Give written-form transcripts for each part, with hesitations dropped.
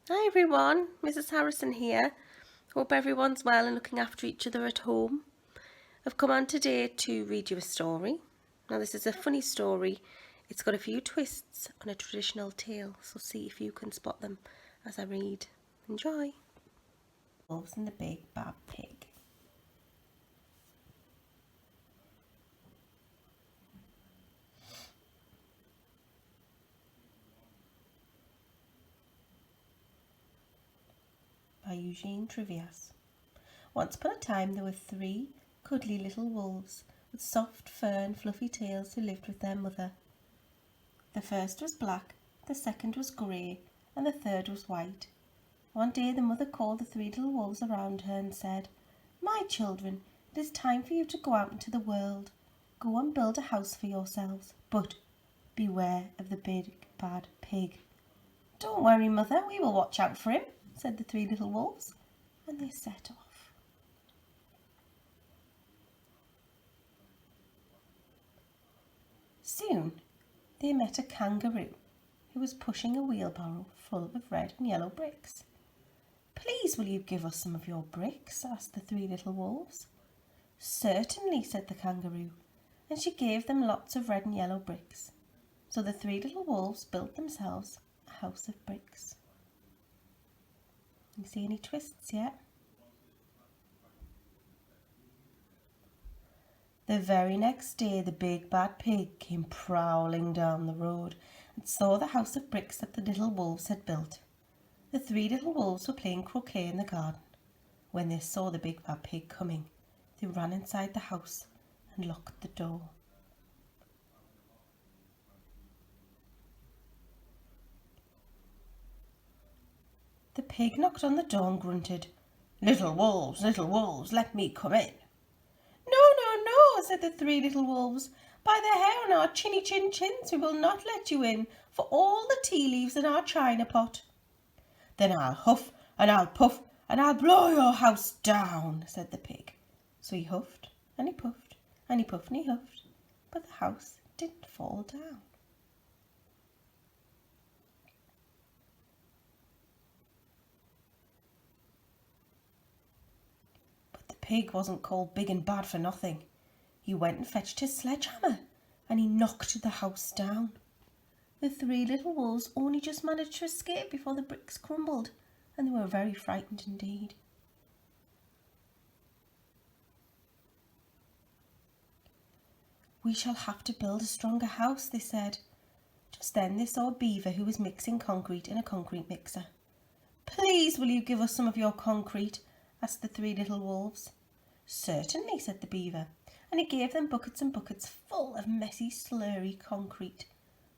Hi everyone, Mrs. Harrison here. Hope everyone's well and looking after each other at home. I've come on today to read you a story. Now this is a funny story. It's got a few twists on a traditional tale, so see if you can spot them as I read. Enjoy. Wolves and the Big Bad Pig. By Eugene Trivias. Once upon a time there were 3 cuddly little wolves with soft fur and fluffy tails who lived with their mother. The first was black, the second was grey, and the third was white. One day the mother called the 3 little wolves around her and said, "My children, it is time for you to go out into the world. Go and build a house for yourselves, but beware of the big bad pig." "Don't worry, mother, we will watch out for him," said the 3 little wolves, and they set off. Soon they met a kangaroo who was pushing a wheelbarrow full of red and yellow bricks. "Please will you give us some of your bricks?" asked the 3 little wolves. "Certainly," said the kangaroo, and she gave them lots of red and yellow bricks. So the 3 little wolves built themselves a house of bricks. You see any twists yet? The very next day the big bad pig came prowling down the road and saw the house of bricks that the little wolves had built. The 3 little wolves were playing croquet in the garden. When they saw the big bad pig coming, they ran inside the house and locked the door. The pig knocked on the door and grunted, little wolves, let me come in." "No, no, no," said the 3 little wolves. "By the hair on our chinny chin chins we will not let you in for all the tea leaves in our china pot." "Then I'll huff and I'll puff and I'll blow your house down," said the pig. So he huffed and he puffed and he puffed and he huffed, but the house didn't fall down. But the pig wasn't called big and bad for nothing. He went and fetched his sledgehammer and he knocked the house down. The 3 little wolves only just managed to escape before the bricks crumbled, and they were very frightened indeed. "We shall have to build a stronger house," they said. Just then they saw a beaver who was mixing concrete in a concrete mixer. "Please will you give us some of your concrete?" asked the 3 little wolves. "Certainly," said the beaver, and he gave them buckets and buckets full of messy, slurry concrete.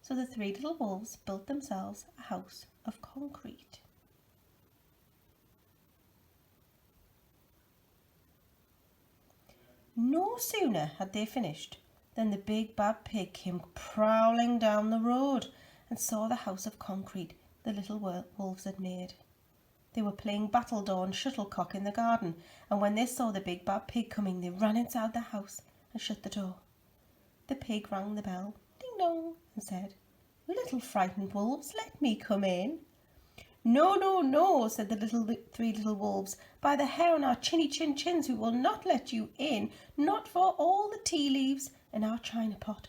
So the 3 little wolves built themselves a house of concrete. No sooner had they finished than the big bad pig came prowling down the road and saw the house of concrete the little wolves had made. They were playing battledore and shuttlecock in the garden, and when they saw the big bad pig coming they ran inside the house and shut the door. The pig rang the bell, ding dong, and said, "Little frightened wolves, let me come in." "No, no, no," said the 3 little wolves. "By the hair on our chinny chin chins we will not let you in, not for all the tea leaves in our china pot."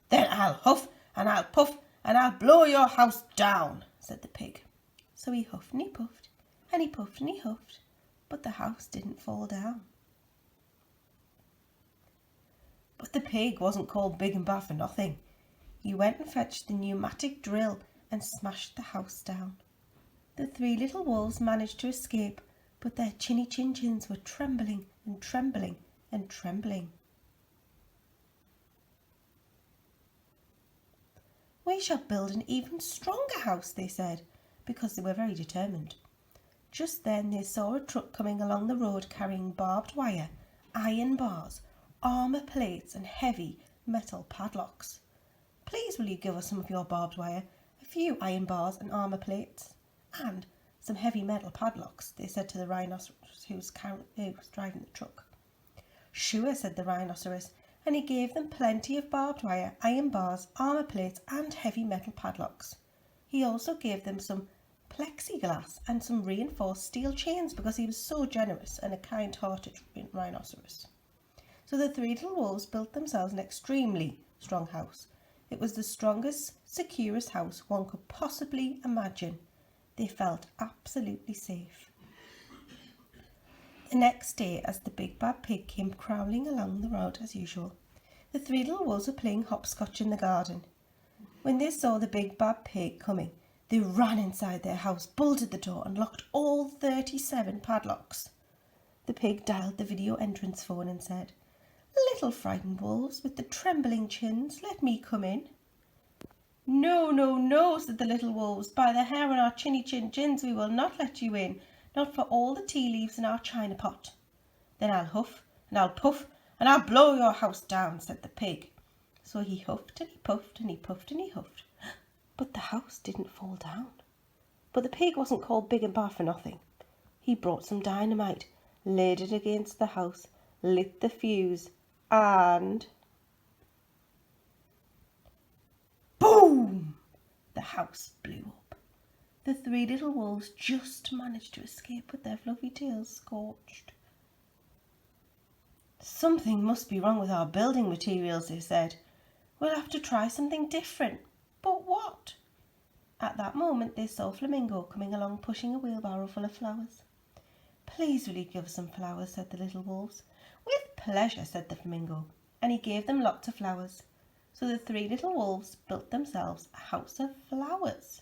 "Then I'll huff and I'll puff and I'll blow your house down," said the pig. So he huffed and he puffed and he puffed and he huffed, but the house didn't fall down. But the pig wasn't called big and bad for nothing. He went and fetched the pneumatic drill and smashed the house down. The 3 little wolves managed to escape, but their chinny chin chins were trembling and trembling and trembling. "We shall build an even stronger house," they said, because they were very determined. Just then they saw a truck coming along the road carrying barbed wire, iron bars, armour plates and heavy metal padlocks. "Please will you give us some of your barbed wire, a few iron bars and armour plates, and some heavy metal padlocks," they said to the rhinoceros who was driving the truck. "Sure," said the rhinoceros, and he gave them plenty of barbed wire, iron bars, armour plates and heavy metal padlocks. He also gave them some plexiglass and some reinforced steel chains because he was so generous and a kind-hearted rhinoceros. So the three little wolves built themselves an extremely strong house. It was the strongest, securest house one could possibly imagine. They felt absolutely safe. The next day, as the big bad pig came prowling along the road as usual, the three little wolves were playing hopscotch in the garden. When they saw the big bad pig coming, they ran inside their house, bolted the door and locked all 37 padlocks. The pig dialed the video entrance phone and said, "Little frightened wolves with the trembling chins, let me come in." "No, no, no," said the little wolves. "By the hair on our chinny chin chins, we will not let you in, not for all the tea leaves in our china pot." "Then I'll huff and I'll puff and I'll blow your house down," said the pig. So he huffed and he puffed and he puffed and he huffed, but the house didn't fall down. But the pig wasn't called big and bad for nothing. He brought some dynamite, laid it against the house, lit the fuse, and boom! The house blew up. The three little wolves just managed to escape with their fluffy tails scorched. "Something must be wrong with our building materials," they said. "We'll have to try something different. But what?" At that moment they saw Flamingo coming along pushing a wheelbarrow full of flowers. "Please will you give us some flowers?" said the little wolves. "With pleasure," said the Flamingo, and he gave them lots of flowers. So the three little wolves built themselves a house of flowers.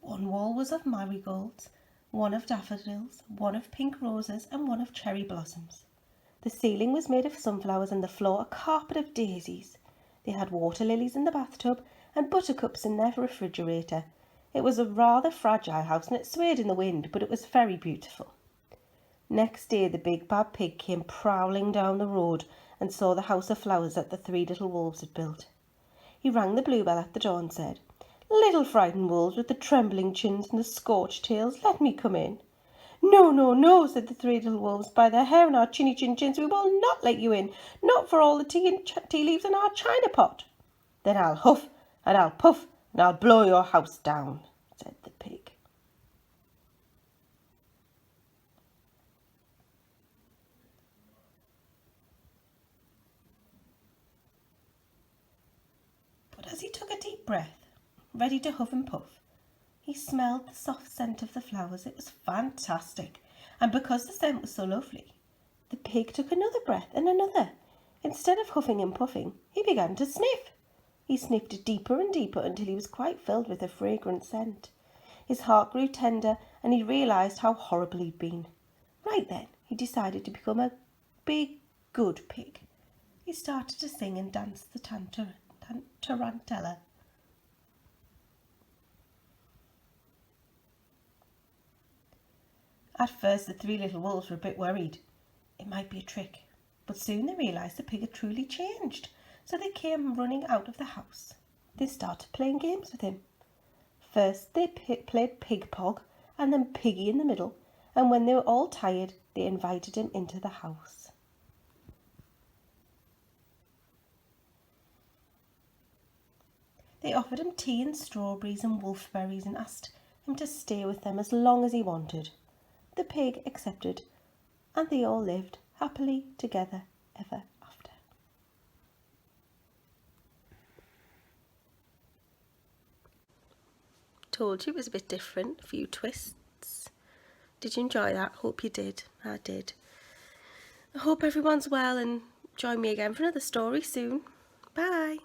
One wall was of marigolds, one of daffodils, one of pink roses, and one of cherry blossoms. The ceiling was made of sunflowers and the floor a carpet of daisies. They had water lilies in the bathtub and buttercups in their refrigerator. It was a rather fragile house and it swayed in the wind, but it was very beautiful. Next day the big bad pig came prowling down the road and saw the house of flowers that the three little wolves had built. He rang the bluebell at the door and said, "Little frightened wolves with the trembling chins and the scorched tails, let me come in." "No, no, no," said the three little wolves. "By the hair on our chinny chin chins, we will not let you in, not for all the tea leaves in our china pot." "Then I'll huff and I'll puff and I'll blow your house down," said the pig. But as he took a deep breath, ready to huff and puff, he smelled the soft scent of the flowers. It was fantastic, and because the scent was so lovely, the pig took another breath and another. Instead of huffing and puffing, he began to sniff. He sniffed deeper and deeper until he was quite filled with a fragrant scent. His heart grew tender and he realised how horrible he'd been. Right then, he decided to become a big, good pig. He started to sing and dance the tarantella. At first the three little wolves were a bit worried. It might be a trick, but soon they realised the pig had truly changed, so they came running out of the house. They started playing games with him. First they played pig pog and then piggy in the middle, and when they were all tired they invited him into the house. They offered him tea and strawberries and wolfberries and asked him to stay with them as long as he wanted. The pig accepted, and they all lived happily together ever after. Told you it was a bit different, a few twists. Did you enjoy that? Hope you did. I did. I hope everyone's well and join me again for another story soon. Bye.